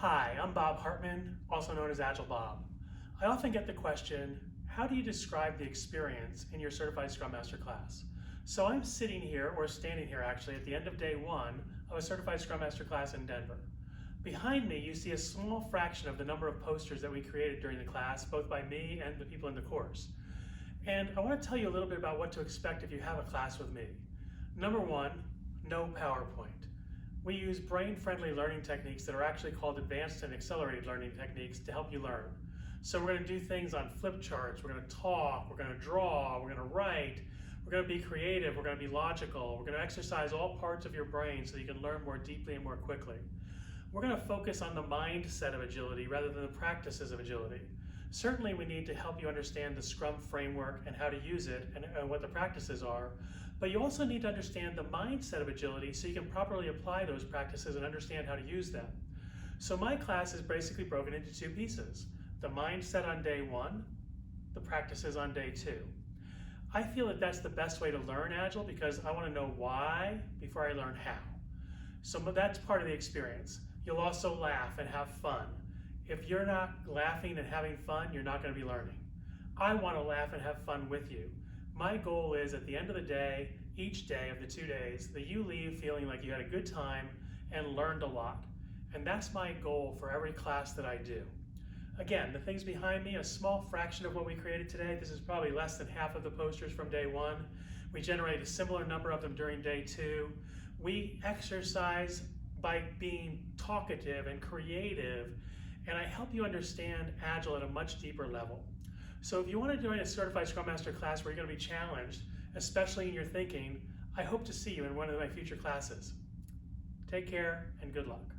Hi, I'm Bob Hartman, also known as Agile Bob. I often get the question, how do you describe the experience in your Certified Scrum Master class? So I'm sitting here, or standing here actually, at the end of day one of a Certified Scrum Master class in Denver. Behind me, you see a small fraction of the number of posters that we created during the class, both by me and the people in the course. And I want to tell you a little bit about what to expect if you have a class with me. Number one, no PowerPoint. We use brain-friendly learning techniques that are actually called advanced and accelerated learning techniques to help you learn. So we're going to do things on flip charts, we're going to talk, we're going to draw, we're going to write, we're going to be creative, we're going to be logical, we're going to exercise all parts of your brain so you can learn more deeply and more quickly. We're going to focus on the mindset of agility rather than the practices of agility. Certainly we need to help you understand the Scrum framework and how to use it and what the practices are, but you also need to understand the mindset of agility so you can properly apply those practices and understand how to use them. So my class is basically broken into two pieces: the mindset on day one, the practices on day two. I feel that that's the best way to learn Agile because I want to know why before I learn how. So that's part of the experience. You'll also laugh and have fun. If you're not laughing and having fun, you're not going to be learning. I want to laugh and have fun with you. My goal is at the end of the day, each day of the 2 days, that you leave feeling like you had a good time and learned a lot. And that's my goal for every class that I do. Again, the things behind me, a small fraction of what we created today. This is probably less than half of the posters from day one. We generated a similar number of them during day two. We exercise by being talkative and creative, and I help you understand Agile at a much deeper level. So if you want to join a Certified Scrum Master class where you're going to be challenged, especially in your thinking, I hope to see you in one of my future classes. Take care and good luck.